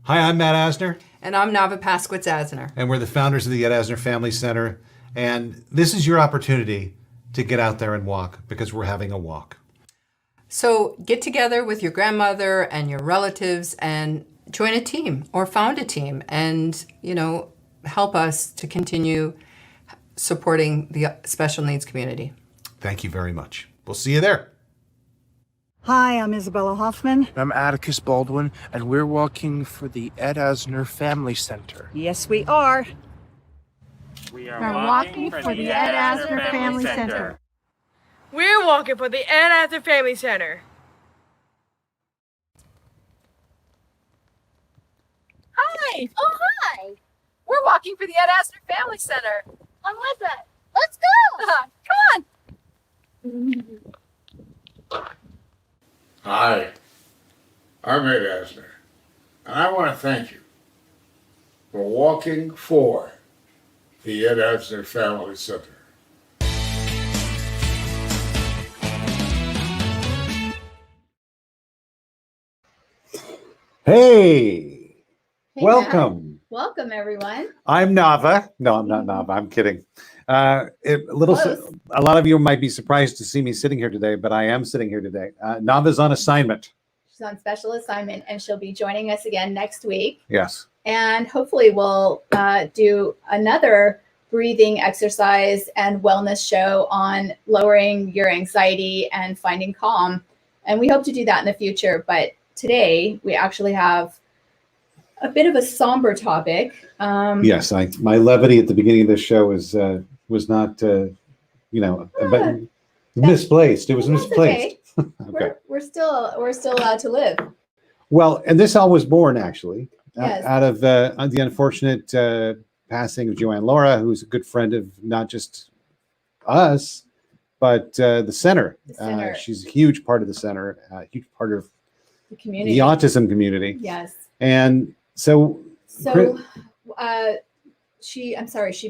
Hi, I'm Matt Asner, And I'm Navah Paskowitz Asner. and we're the founders of the Ed Asner Family Center. And this is your opportunity to get out there and walk because we're having a walk. So get together with your grandmother and your relatives and join a team or found a team and, help us to continue supporting the special needs community. Thank you very much. We'll see you there. Hi, I'm Isabella Hoffman. I'm Atticus Baldwin, and we're walking for the Ed Asner Family Center. Yes, we are. We are walking for the Ed Asner Family Center. We're walking for the Ed Asner Family Center. Hi! Oh, hi! We're walking for the Ed Asner Family Center. I'm with it. Let's go! Come on! Hi, I'm Ed Asner, and I want to thank you for walking for the Ed Asner Family Center. Hey, Hey, welcome. Matt. Welcome, everyone. I'm Nava. No, I'm not Nava. I'm kidding. A Close. lot of you might be surprised to see me sitting here today, but I am sitting here today. Nava's on assignment. She's on special assignment, and she'll be joining us again next week. Yes. And hopefully, we'll do another breathing exercise and wellness show on lowering your anxiety and finding calm. And we hope to do that in the future. But today, we actually have a bit of a somber topic. Yes. My levity at the beginning of this show was not, but misplaced. It was That's misplaced. okay. Okay. We're still allowed to live. Well, and this all was born actually Yes. out of the unfortunate passing of Joanne Laura, who's a good friend of not just us, but the center. The center. She's a huge part of the center, a huge part of The community. the autism community. Yes. And so, So, she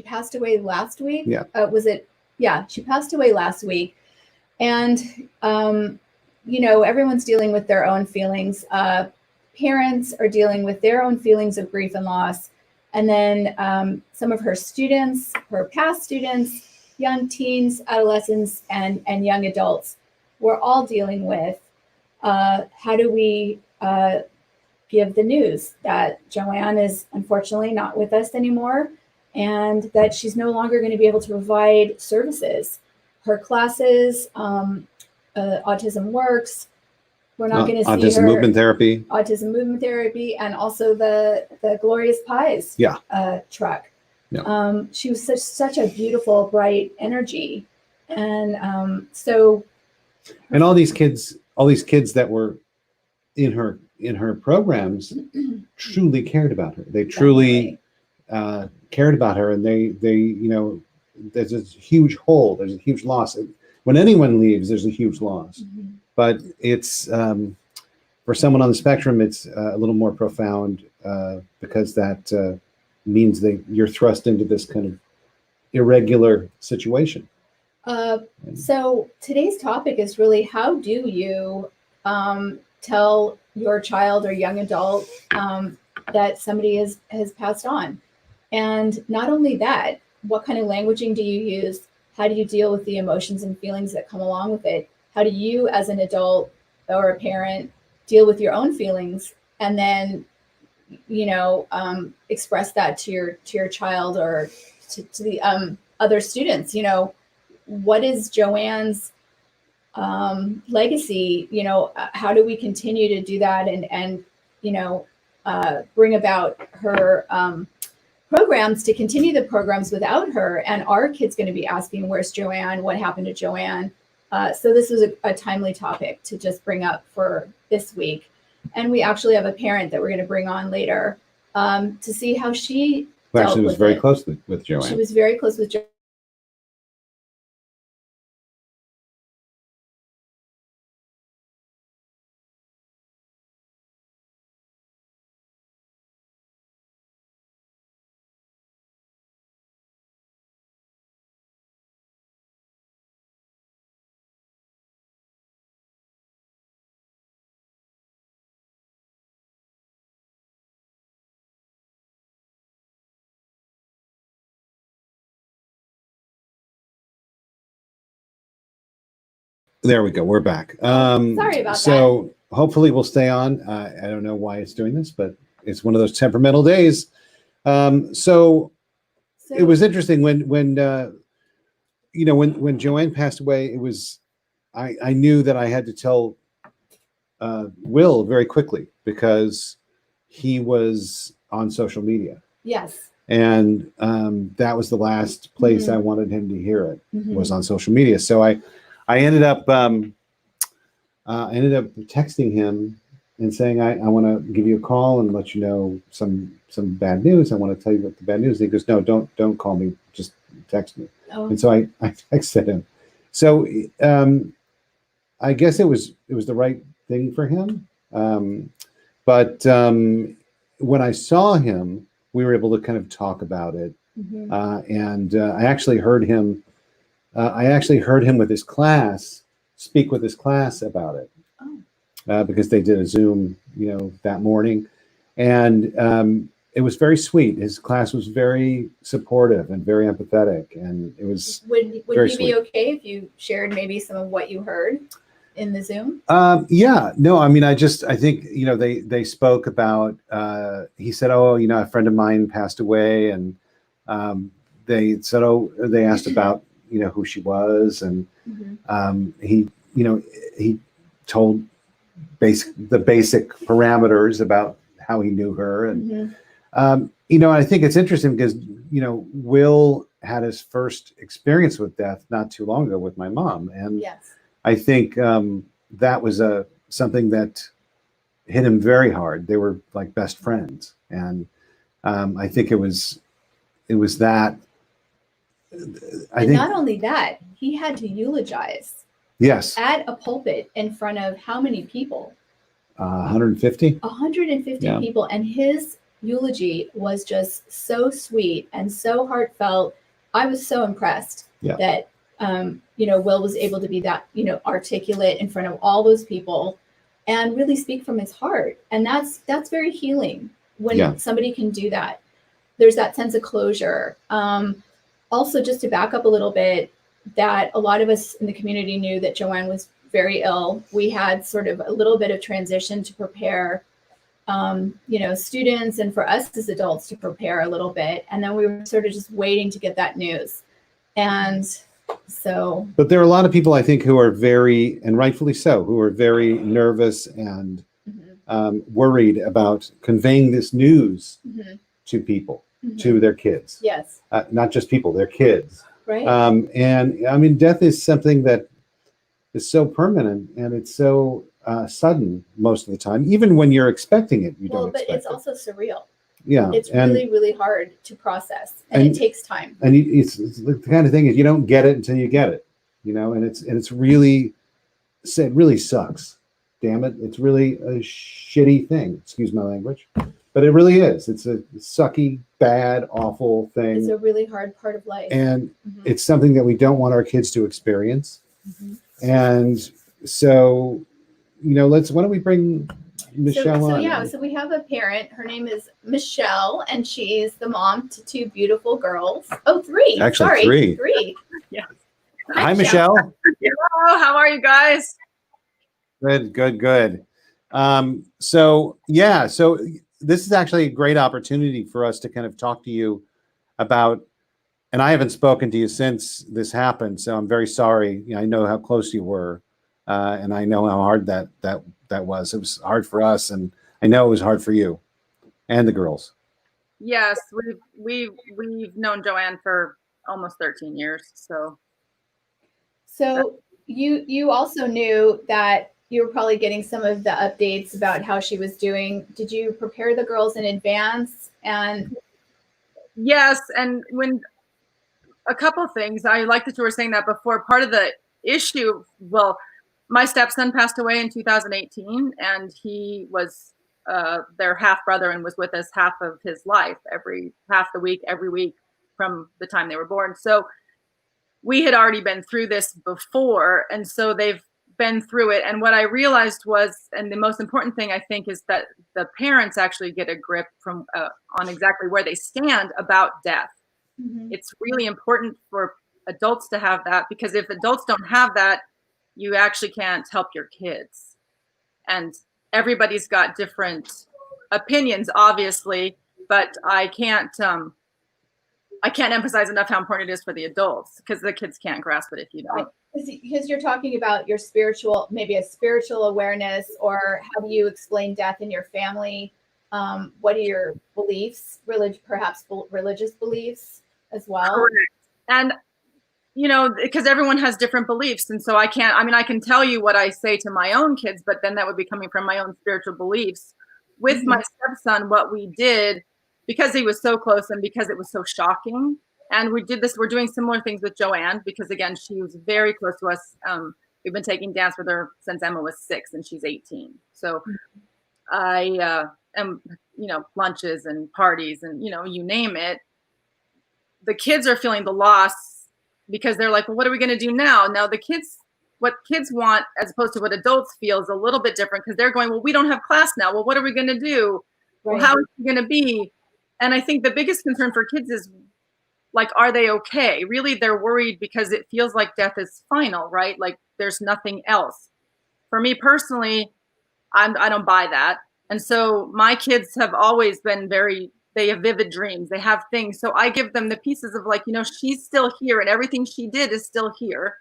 passed away last week. Yeah. Was it? Yeah, she passed away last week. And, everyone's dealing with their own feelings. Parents are dealing with their own feelings of grief and loss. And then some of her students, her past students, young teens, adolescents, and young adults, we're all dealing with how do we give the news that Joanne is unfortunately not with us anymore and that she's no longer going to be able to provide services. Her classes, Autism Works, we're not going to see autism her. movement therapy. Autism movement therapy, and also the Glorious Pies truck. Yeah. She was such a beautiful, bright energy. And so And all these kids that were in her programs truly cared about her. They truly cared about her, and they there's a huge hole, there's a huge loss. When anyone leaves, there's a huge loss. Mhm. But it's for someone on the spectrum, it's a little more profound because that means that you're thrust into this kind of irregular situation. So today's topic is really how do you tell your child or young adult that somebody has passed on? And not only that, what kind of languaging do you use? How do you deal with the emotions and feelings that come along with it? How do you, as an adult or a parent, deal with your own feelings and then, express that to your child or to the other students? What is Joanne's legacy? How do we continue to do that and bring about her programs to continue the programs without her? And our kids going to be asking, where's Joanne? What happened to Joanne? So this was a timely topic to just bring up for this week. And we actually have a parent that we're going to bring on later to see how she Who dealt actually was with very it. close with Joanne. She was very close with Joanne. There we go. We're back. Sorry about so hopefully we'll stay on. I don't know why it's doing this, but it's one of those temperamental days. So it was interesting when Joanne passed away. It was I knew that I had to tell Will very quickly because he was on social media. Yes. And that was the last place I wanted him to hear it was on social media. So I ended up texting him and saying, I want to give you a call and let you know some bad news. I want to tell you what the bad news is. He goes, no, don't call me. Just text me. Oh. And so I texted him. So I guess it was the right thing for him. But when I saw him, we were able to kind of talk about it. And I actually heard him. With his class speak with his class about it because they did a Zoom, that morning, and it was very sweet. His class was very supportive and very empathetic, and it was. Would very he sweet. be okay if you shared maybe some of what you heard in the Zoom? Yeah, no, I mean, I think, they spoke about, he said, a friend of mine passed away, and they said, they asked about, who she was, and he told the basic parameters about how he knew her, and I think it's interesting because Will had his first experience with death not too long ago with my mom, and Yes. I think that was something that hit him very hard. They were like best friends, and I think it was that. Not only that, he had to eulogize Yes, at a pulpit in front of how many people? 150. 150 Yeah. people, and his eulogy was just so sweet and so heartfelt. I was so impressed that Will was able to be that articulate in front of all those people and really speak from his heart, and that's very healing when somebody can do that. There's that sense of closure. Also, just to back up a little bit, that a lot of us in the community knew that Joanne was very ill. We had sort of a little bit of transition to prepare, students and for us as adults to prepare a little bit. And then we were sort of just waiting to get that news. And so. But there are a lot of people, I think, who are very, and rightfully so, who are very nervous and worried about conveying this news to people, to their kids. Yes. Not just people, their kids. Right. And I mean, death is something that is so permanent and it's so sudden most of the time. Even when you're expecting it, you don't expect But it's it. also surreal. Yeah. It's really, really hard to process, and it takes time. And it's the kind of thing is you don't get it until you get it, and it's really, it really sucks. Damn it. It's really a shitty thing. Excuse my language. But it really is. It's a sucky, bad, awful thing. It's a really hard part of life. And it's something that we don't want our kids to experience. And so, why don't we bring Michelle on? So we have a parent. Her name is Michelle, and she's the mom to two beautiful girls. Oh, three. Actually, Sorry, three. Yeah. Hi, Michelle. Hello, how are you guys? Good. So this is actually a great opportunity for us to kind of talk to you about, and I haven't spoken to you since this happened, so I'm very sorry. I know how close you were, and I know how hard that was. It was hard for us, and I know it was hard for you and the girls. Yes, we've known Joanne for almost 13 years. So you also knew that you were probably getting some of the updates about how she was doing. Did you prepare the girls in advance? And yes, and when a couple of things, I like that you were saying that before. Part of the issue, well, my stepson passed away in 2018, and he was their half brother and was with us half of his life, every week from the time they were born. So we had already been through this before, and so they've been through it. And what I realized was, and the most important thing I think, is that the parents actually get a grip from on exactly where they stand about death. It's really important for adults to have that, because if adults don't have that, you actually can't help your kids. And everybody's got different opinions, obviously, but I can't emphasize enough how important it is for the adults, because the kids can't grasp it if you don't. Because you're talking about your spiritual, maybe a spiritual awareness, or how do you explain death in your family? What are your beliefs, perhaps religious beliefs as well? Correct. And, because everyone has different beliefs. And so I can tell you what I say to my own kids, but then that would be coming from my own spiritual beliefs. With my stepson, what we did, because he was so close and because it was so shocking, and we're doing similar things with Joanne, because again, she was very close to us. We've been taking dance with her since Emma was 6 and she's 18. So I am, lunches and parties and, you name it. The kids are feeling the loss because they're like, well, what are we going to do now? Now what kids want as opposed to what adults feel is a little bit different, because they're going, well, we don't have class now. Well, what are we going to do? Right. Well, how is it going to be? And I think the biggest concern for kids is, like, are they okay? Really, they're worried because it feels like death is final, right? Like there's nothing else. For me personally, I don't buy that. And so my kids have always been they have vivid dreams. They have things. So I give them the pieces of, like, she's still here and everything she did is still here.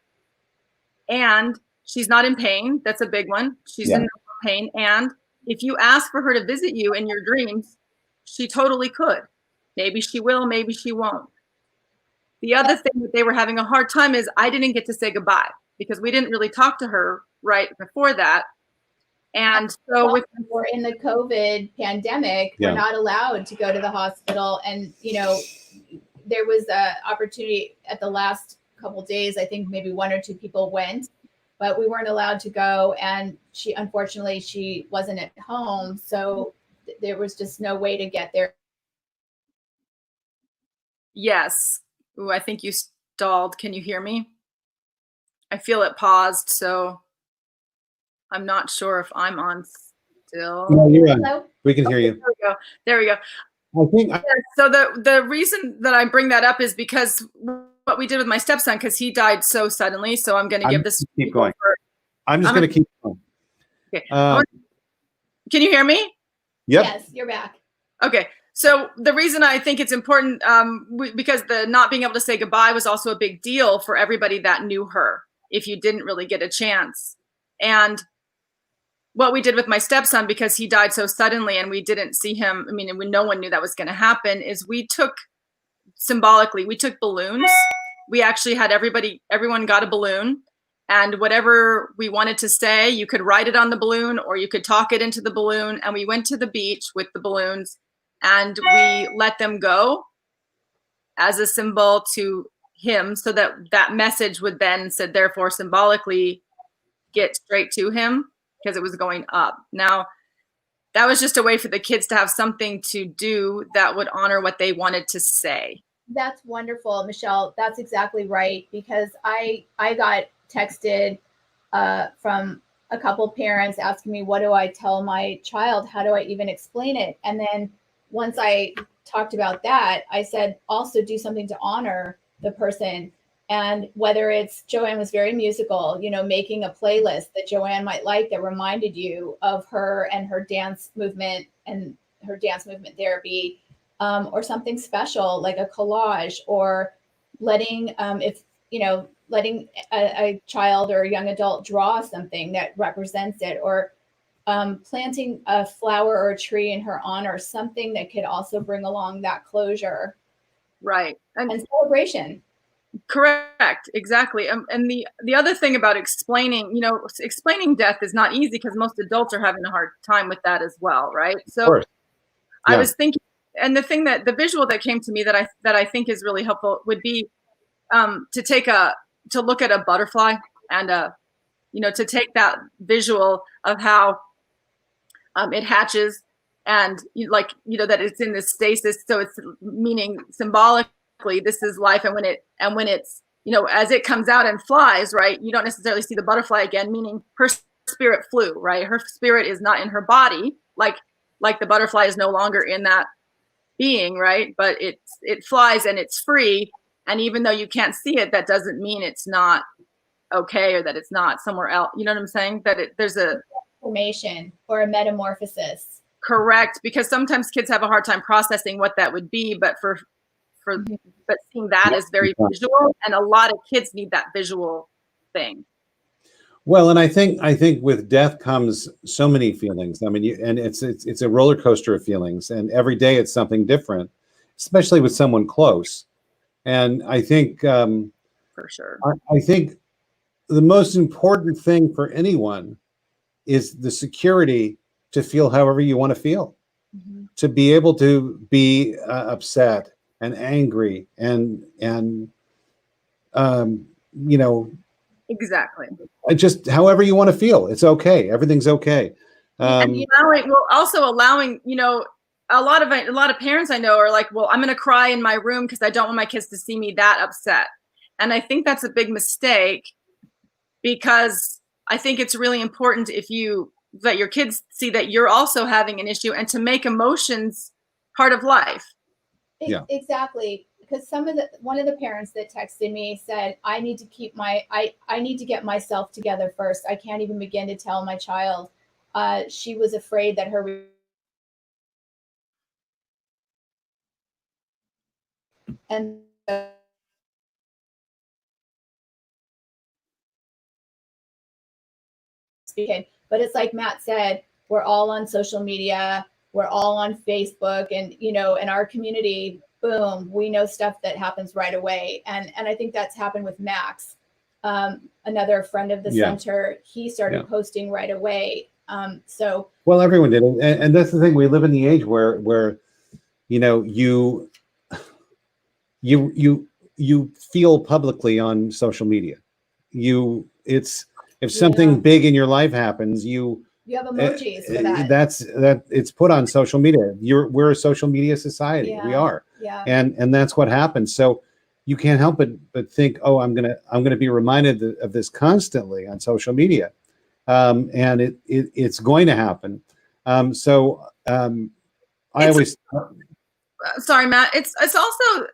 And she's not in pain. That's a big one. She's in no pain. And if you ask for her to visit you in your dreams, she totally could. Maybe she will, maybe she won't. The other thing that they were having a hard time is I didn't get to say goodbye, because we didn't really talk to her right before that. And so we're in the COVID pandemic, we're not allowed to go to the hospital. And, there was an opportunity at the last couple of days. I think maybe 1 or 2 people went, but we weren't allowed to go. And unfortunately, she wasn't at home. So there was just no way to get there. Yes. Ooh, I think you stalled. Can you hear me? I feel it paused, so I'm not sure if I'm on still. No, you're on. We can hear you. There we go. I think so the reason that I bring that up is because what we did with my stepson, because he died so suddenly. So I'm going to give this. Keep going. I'm just going to keep going. Okay. Can you hear me? Yep. Yes, you're back. Okay. So the reason I think it's important, because the not being able to say goodbye was also a big deal for everybody that knew her, if you didn't really get a chance. And what we did with my stepson, because he died so suddenly and we didn't see him, no one knew that was going to happen, is we took balloons. We actually had everyone got a balloon, and whatever we wanted to say, you could write it on the balloon or you could talk it into the balloon. And we went to the beach with the balloons and we let them go as a symbol to him, so that message would then, therefore symbolically get straight to him, because it was going up. Now, that was just a way for the kids to have something to do that would honor what they wanted to say. That's wonderful, Michelle. That's exactly right, because I got texted from a couple parents asking me, what do I tell my child? How do I even explain it? And then once I talked about that, I said, also do something to honor the person. And whether it's, Joanne was very musical, making a playlist that Joanne might like that reminded you of her and her dance movement and her dance movement therapy, or something special like a collage, or letting a child or a young adult draw something that represents it, or planting a flower or a tree in her honor, something that could also bring along that closure. Right. And celebration. Correct. Exactly. And the other thing about explaining death is not easy, because most adults are having a hard time with that as well. Right. So I was thinking, and the visual that came to me that I think is really helpful would be to look at a butterfly and to take that visual of how it hatches, and that it's in this stasis. So it's meaning symbolically this is life, and when it's as it comes out and flies, right, you don't necessarily see the butterfly again, meaning her spirit flew, right? Her spirit is not in her body, like the butterfly is no longer in that being, right? But it flies and it's free, and even though you can't see it, that doesn't mean it's not okay or that it's not somewhere else. You know what I'm saying? That there's a Formation or a metamorphosis. correct, because sometimes kids have a hard time processing what that would be, but but seeing that is very visual, and a lot of kids need that visual thing. Well, and I think with death comes so many feelings. I mean, and it's a roller coaster of feelings, and every day it's something different, especially with someone close. And I think For sure. I think the most important thing for anyone is the security to feel however you want to feel, to be able to be upset and angry and you know, Exactly. just however you want to feel. It's okay. Everything's okay. And allowing, you know, a lot of parents I know are like, well, I'm going to cry in my room because I don't want my kids to see me that upset. And I think that's a big mistake, because I think it's really important that your kids see that you're also having an issue, and to make emotions part of life. Yeah. Exactly. Because one of the parents that texted me said, I need to I need to get myself together first. I can't even begin to tell my child. She was afraid that her and but it's like Matt said, we're all on social media, we're all on Facebook, and you know, in our community, boom, we know stuff that happens right away. And I think that's happened with Max, another friend of the center. He started posting right away. So well, everyone did, and that's the thing. We live in the age where you know you feel publicly on social media. If something big in your life happens, you have emojis for that. It's put on social media. We're a social media society. Yeah. We are. Yeah. And that's what happens. So you can't help but think, oh, I'm gonna be reminded of this constantly on social media, and it's going to happen. I always. Sorry, Matt. It's also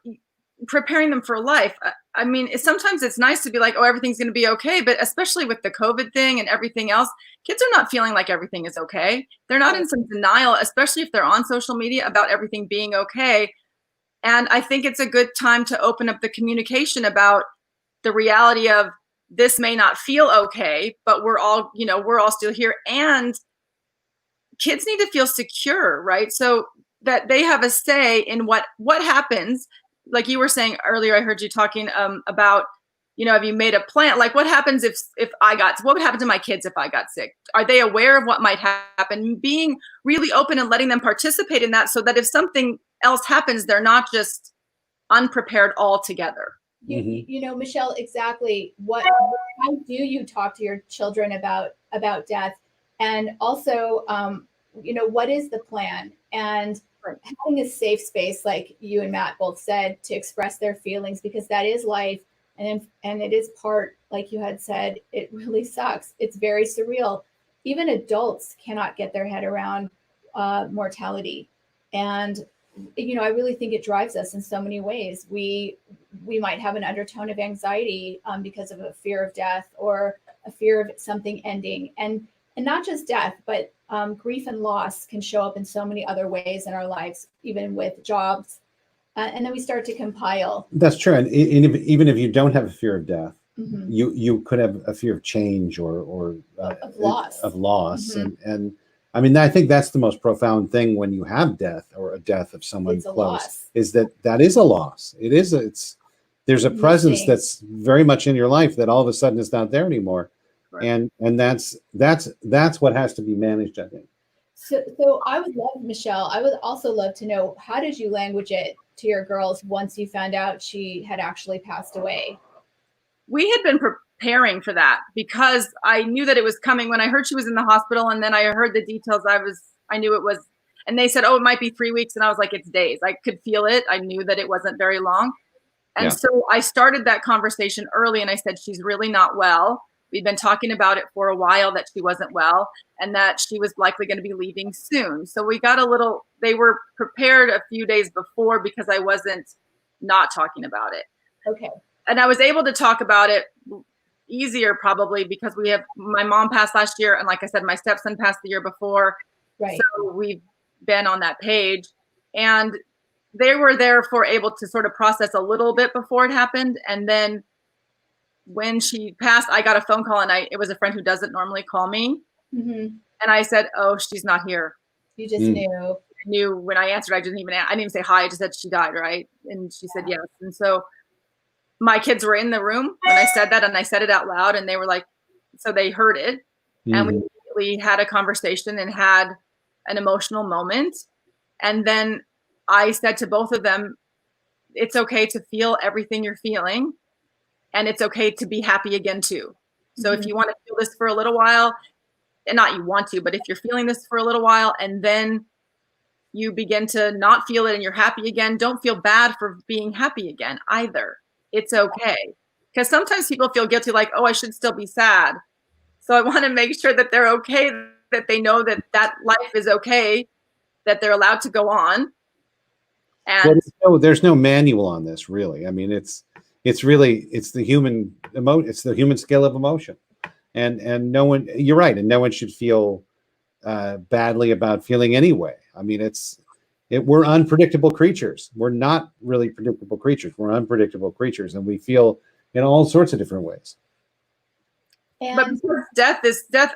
preparing them for life. I mean, sometimes it's nice to be like, oh, everything's going to be okay. But especially with the COVID thing and everything else, kids are not feeling like everything is okay. They're not in some denial, especially if they're on social media, about everything being okay. And I think it's a good time to open up the communication about the reality of this may not feel okay, but we're all still here. And kids need to feel secure, right? So that they have a say in what happens. Like you were saying earlier, I heard you talking about, you know, have you made a plan? Like what happens what would happen to my kids if I got sick? Are they aware of what might happen? Being really open and letting them participate in that, so that if something else happens, they're not just unprepared altogether. You know, Michelle, exactly how do you talk to your children about death? And also, you know, what is the plan? And having a safe space, like you and Matt both said, to express their feelings, because that is life. And it is part, like you had said, it really sucks. It's very surreal. Even adults cannot get their head around mortality. And, you know, I really think it drives us in so many ways. We might have an undertone of anxiety because of a fear of death or a fear of something ending. And not just death, but grief and loss can show up in so many other ways in our lives, even with jobs. And then we start to compile. That's true. And even if you don't have a fear of death, you could have a fear of change or of loss. And I mean, I think that's the most profound thing when you have death or a death of someone It's a close, loss. is that is a loss. There's a presence that's very much in your life that all of a sudden is not there anymore. Right. And that's what has to be managed, I think. So I would love, Michelle, I would also love to know, how did you language it to your girls once you found out she had actually passed away? We had been preparing for that because I knew that it was coming. When I heard she was in the hospital and then I heard the details, I knew it was, and they said, oh, it might be 3 weeks. And I was like, it's days. I could feel it. I knew that it wasn't very long. And so I started that conversation early and I said, she's really not well. We'd been talking about it for a while, that she wasn't well and that she was likely going to be leaving soon. So we got they were prepared a few days before because I wasn't not talking about it. Okay. And I was able to talk about it, easier probably because my mom passed last year, and like I said, my stepson passed the year before. Right. So we've been on that page, and they were therefore able to sort of process a little bit before it happened. And then when she passed, I got a phone call, and it was a friend who doesn't normally call me. Mm-hmm. And I said, "Oh, she's not here." You just knew. I knew when I answered. I didn't even say hi. I just said she died, right? And she said yes. And so my kids were in the room when I said that, and I said it out loud, and they were like, so they heard it, and we immediately had a conversation and had an emotional moment. And then I said to both of them, it's okay to feel everything you're feeling, and it's okay to be happy again too. So if you want to feel this for a little while, and not you want to, but if you're feeling this for a little while and then you begin to not feel it and you're happy again, don't feel bad for being happy again either. It's okay. Because sometimes people feel guilty, like, oh, I should still be sad. So I want to make sure that they're okay, that they know that life is okay, that they're allowed to go on. And there's no manual on this, really. I mean, it's the human scale of emotion. And no one, you're right, and no one should feel badly about feeling anyway. I mean, we're unpredictable creatures. We're not really predictable creatures. We're unpredictable creatures, and we feel in all sorts of different ways. But death,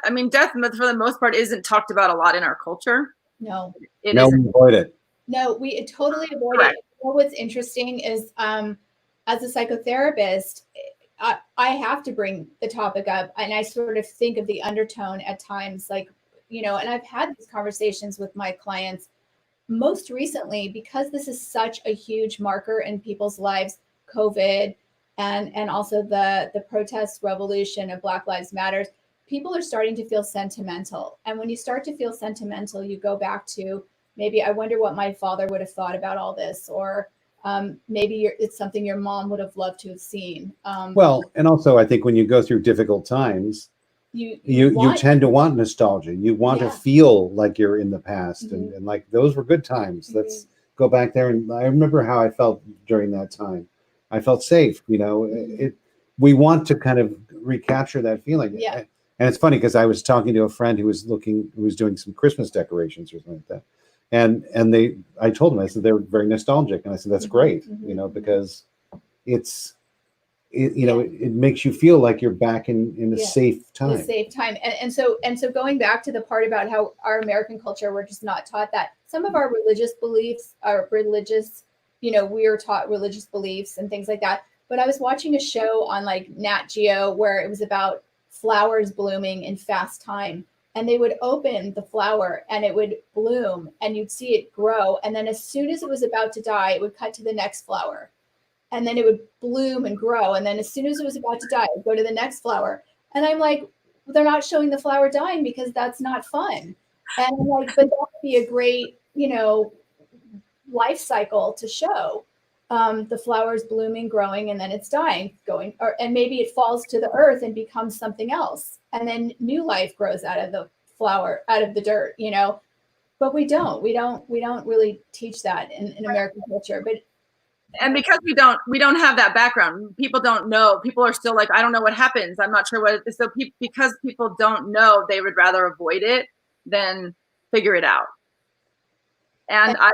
I mean, death for the most part isn't talked about a lot in our culture. No. We avoid it. No, we totally avoid Correct. it. You know, what's interesting is as a psychotherapist, I have to bring the topic up, and I sort of think of the undertone at times, like, you know, and I've had these conversations with my clients most recently because this is such a huge marker in people's lives, COVID, and also the protest revolution of Black Lives Matters. People are starting to feel sentimental. And when you start to feel sentimental, you go back to maybe, I wonder what my father would have thought about all this, or maybe it's something your mom would have loved to have seen. Well, and also I think when you go through difficult times, you tend to want nostalgia. You want to feel like you're in the past, and like those were good times. Let's go back there. And I remember how I felt during that time. I felt safe. You know, we want to kind of recapture that feeling. Yeah. And it's funny because I was talking to a friend who was doing some Christmas decorations or something like that. And I told him, I said, they're very nostalgic. And I said, that's great, you know, because it makes you feel like you're back in a safe time. A safe time. And so going back to the part about how our American culture, we're just not taught that. Some of our religious beliefs are religious, you know, we are taught religious beliefs and things like that. But I was watching a show on like Nat Geo where it was about flowers blooming in fast time. And they would open the flower and it would bloom and you'd see it grow. And then as soon as it was about to die, it would cut to the next flower. And then it would bloom and grow. And then as soon as it was about to die, it would go to the next flower. And I'm like, they're not showing the flower dying because that's not fun. And I'm like, but that would be a great, you know, life cycle to show. The flowers blooming, growing, and then it's dying, and maybe it falls to the earth and becomes something else. And then new life grows out of the flower, out of the dirt, you know, but we don't really teach that in American culture. And because we don't have that background, people don't know. People are still like, I don't know what happens. I'm not sure what it is. So because people don't know, they would rather avoid it than figure it out. And I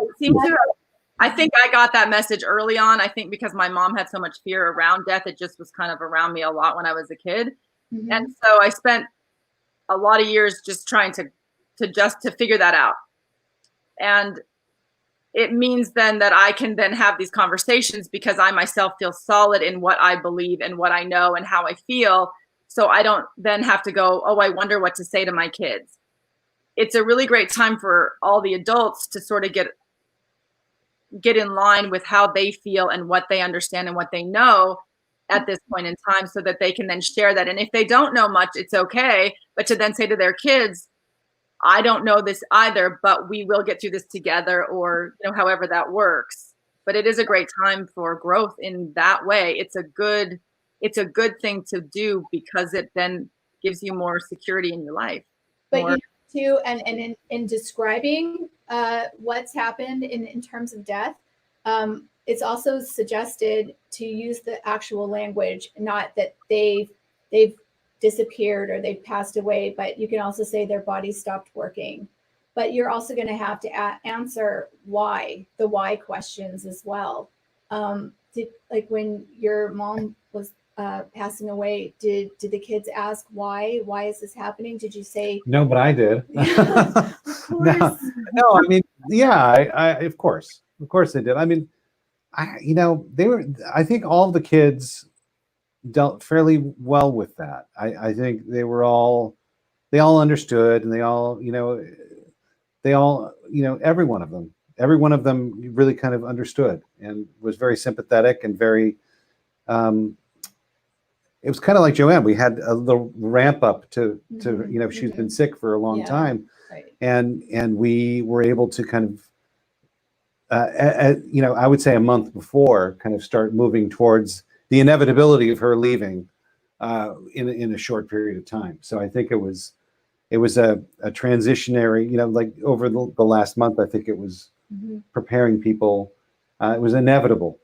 think I got that message early on. I think because my mom had so much fear around death, it just was kind of around me a lot when I was a kid. Mm-hmm. And so I spent a lot of years just trying to figure that out. And it means then that I can then have these conversations because I myself feel solid in what I believe and what I know and how I feel. So I don't then have to go, oh, I wonder what to say to my kids. It's a really great time for all the adults to sort of get in line with how they feel and what they understand and what they know at this point in time so that they can then share that. And if they don't know much, it's okay. But to then say to their kids, I don't know this either, but we will get through this together, or, you know, however that works. But it is a great time for growth in that way. It's a good thing to do because it then gives you more security in your life. But you know, too, and in describing what's happened in terms of death, it's also suggested to use the actual language, not that they they've disappeared or they've passed away, but you can also say their body stopped working. But you're also going to have to answer why, the why questions as well. Like when your mom was passing away, did the kids ask why is this happening? Did you say No, but I did. of course. No, I mean, yeah, I of course they did. I mean, I think all the kids dealt fairly well with that. I think they all understood, and they all, every one of them really kind of understood and was very sympathetic and very, it was kind of like Joanne. We had a little ramp up to she's been sick for a long time, right. and we were able to kind of, I would say a month before, kind of start moving towards the inevitability of her leaving in a short period of time. So I think it was a transitionary, like over the last month. I think it was preparing people. It was inevitable.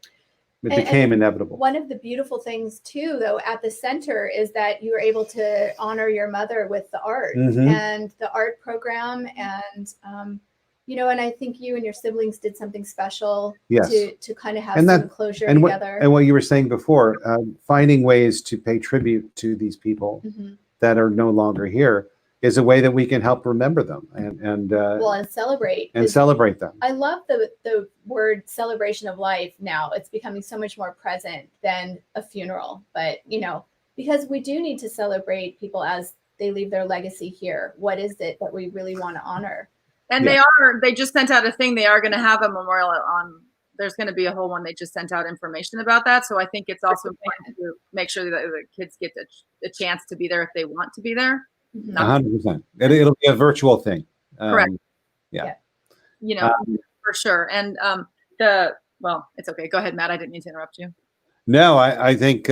It became inevitable. One of the beautiful things too, though, at the center is that you were able to honor your mother with the art and the art program. And, and I think you and your siblings did something special to kind of have some closure together. And what you were saying before, finding ways to pay tribute to these people that are no longer here is a way that we can help remember them and celebrate them. I love the word celebration of life now. It's becoming so much more present than a funeral, but because we do need to celebrate people as they leave their legacy here. What is it that we really want to honor? And they just sent out a thing. They are going to have a memorial on. There's going to be a whole one. They just sent out information about that. So I think it's also important to make sure that the kids get the chance to be there if they want to be there. 100%. It'll be a virtual thing. Correct. Yeah. For sure. And it's okay. Go ahead, Matt. I didn't mean to interrupt you. No, I think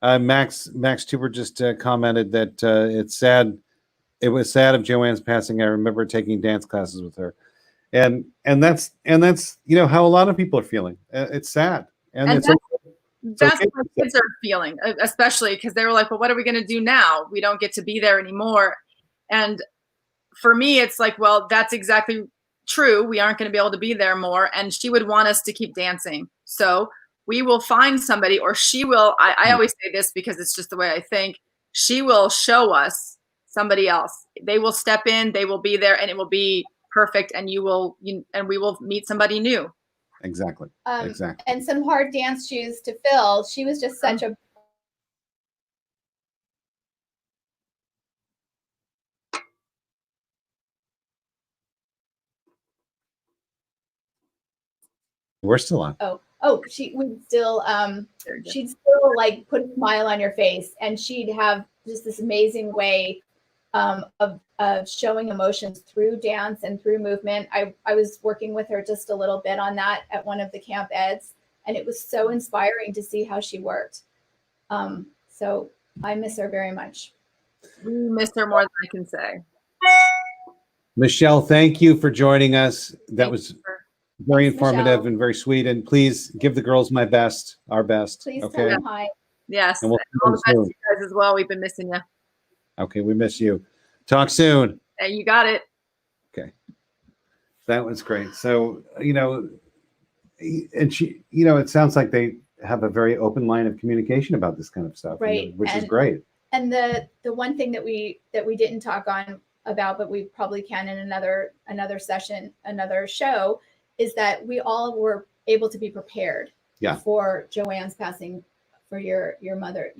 Max Tuber just commented that it's sad. It was sad of Joanne's passing. I remember taking dance classes with her, and that's how a lot of people are feeling. It's sad, and that's what kids are feeling, especially because they were like, well, what are we going to do now? We don't get to be there anymore. And for me, it's like, well, that's exactly true. We aren't going to be able to be there more. And she would want us to keep dancing. So we will find somebody, or she will, I always say this because it's just the way I think, she will show us somebody else. They will step in, they will be there, and it will be perfect. And we will meet somebody new. Exactly. And some hard dance shoes to fill. She was just such a We're still on. She would still she'd still like put a smile on your face, and she'd have just this amazing way of showing emotions through dance and through movement. I was working with her just a little bit on that at one of the camp eds, and it was so inspiring to see how she worked. So I miss her very much. We miss her more than I can say. Michelle, thank you for joining us. That was very informative, Michelle, and very sweet. And please give the girls our best. Please tell them hi. Yes, and all the best to you guys as well. We've been missing you. Okay, we miss you. Talk soon. Hey, you got it. Okay. That was great. So, and she, it sounds like they have a very open line of communication about this kind of stuff, right? Which is great. And the one thing that we didn't talk about, but we probably can in another session, another show, is that we all were able to be prepared for Joanne's passing, for your mother,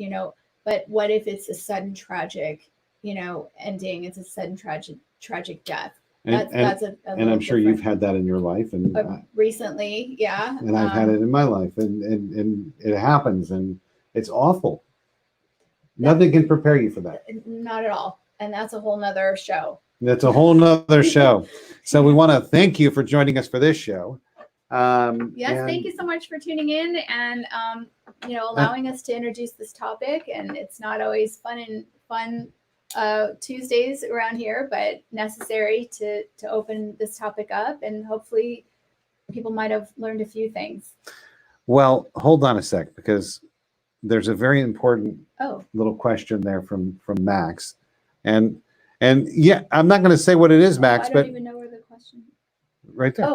but what if it's a sudden tragic, ending? It's a sudden tragic death. That's and I'm sure you've had that in your life, and recently, yeah. And I've had it in my life, and it happens, and it's awful. Nothing can prepare you for that. Not at all. And that's a whole nother show. That's a whole nother show. So we want to thank you for joining us for this show. Yes, thank you so much for tuning in and allowing us to introduce this topic. And it's not always fun Tuesdays around here, but necessary to open this topic up, and hopefully people might have learned a few things. Well, hold on a sec, because there's a very important Oh, little question there from Max, and yeah, I'm not going to say what it is, Max, I don't but even know where the question. right there.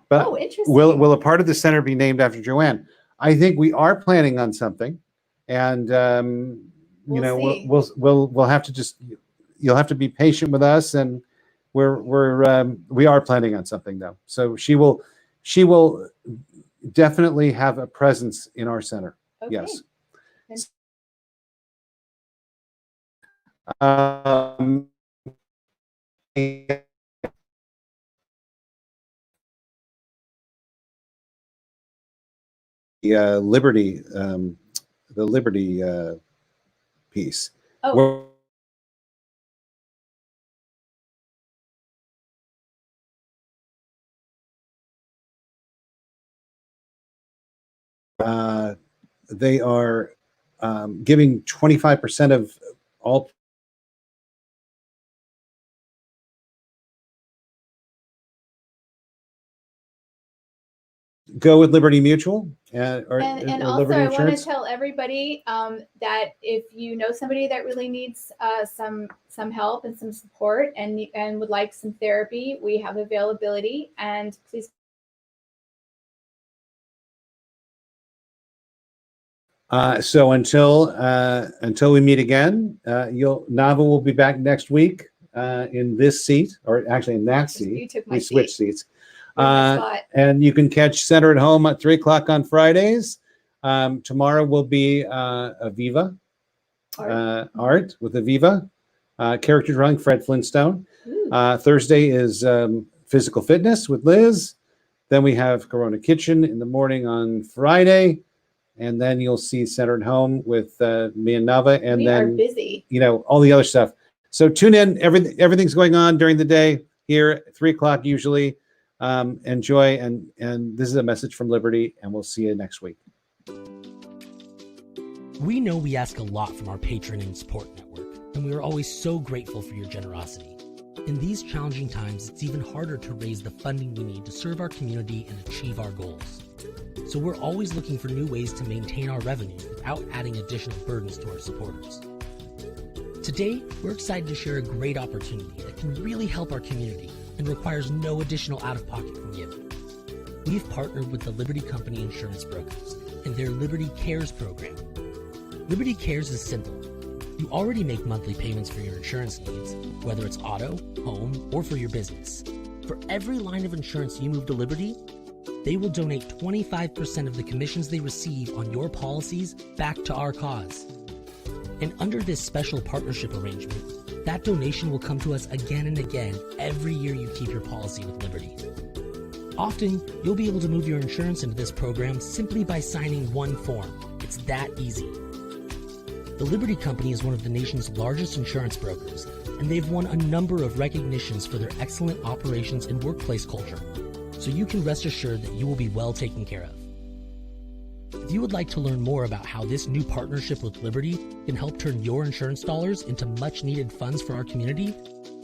But interesting. Will a part of the center be named after Joanne? I think we are planning on something, and We'll see. we'll have to just, you'll have to be patient with us, and we are planning on something though. So she will definitely have a presence in our center. Okay. Yes. The Liberty, piece. Oh. They are giving 25% of all. Go with Liberty Mutual or Also, Liberty I want to Insurance. tell everybody that if you know somebody that really needs some help and some support and would like some therapy, we have availability. And please. So until we meet again, Navah will be back next week in this seat, or actually in that seat. You took my we switched seat. seats. Spot. And you can catch Center at Home at 3:00 on Fridays. Tomorrow will be Aviva Art with Aviva. Character drawing, Fred Flintstone. Thursday is Physical Fitness with Liz. Then we have Corona Kitchen in the morning on Friday. And then you'll see Center at Home with me and Navah. And we then, are busy. all the other stuff. So tune in. Everything's going on during the day here at 3:00 usually. Enjoy, and this is a message from Liberty, and we'll see you next week. We know we ask a lot from our patron and support network, and we are always so grateful for your generosity. In these challenging times, it's even harder to raise the funding we need to serve our community and achieve our goals. So we're always looking for new ways to maintain our revenue without adding additional burdens to our supporters. Today, we're excited to share a great opportunity that can really help our community and requires no additional out-of-pocket from you. We've partnered with the Liberty Company Insurance Brokers and their Liberty Cares program. Liberty Cares is simple. You already make monthly payments for your insurance needs, whether it's auto, home, or for your business. For every line of insurance you move to Liberty, they will donate 25% of the commissions they receive on your policies back to our cause. And under this special partnership arrangement, that donation will come to us again and again every year you keep your policy with Liberty. Often, you'll be able to move your insurance into this program simply by signing one form. It's that easy. The Liberty Company is one of the nation's largest insurance brokers, and they've won a number of recognitions for their excellent operations and workplace culture, so you can rest assured that you will be well taken care of. If you would like to learn more about how this new partnership with Liberty can help turn your insurance dollars into much-needed funds for our community,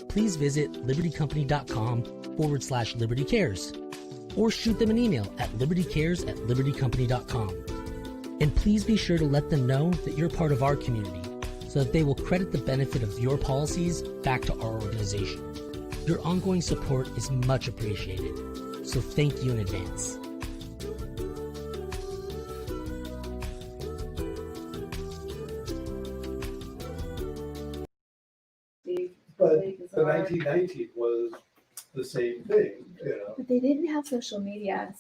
please visit libertycompany.com/libertycares or shoot them an email at libertycares@libertycompany.com. And please be sure to let them know that you're part of our community so that they will credit the benefit of your policies back to our organization. Your ongoing support is much appreciated, so thank you in advance. But the 1919 was the same thing, But they didn't have social media,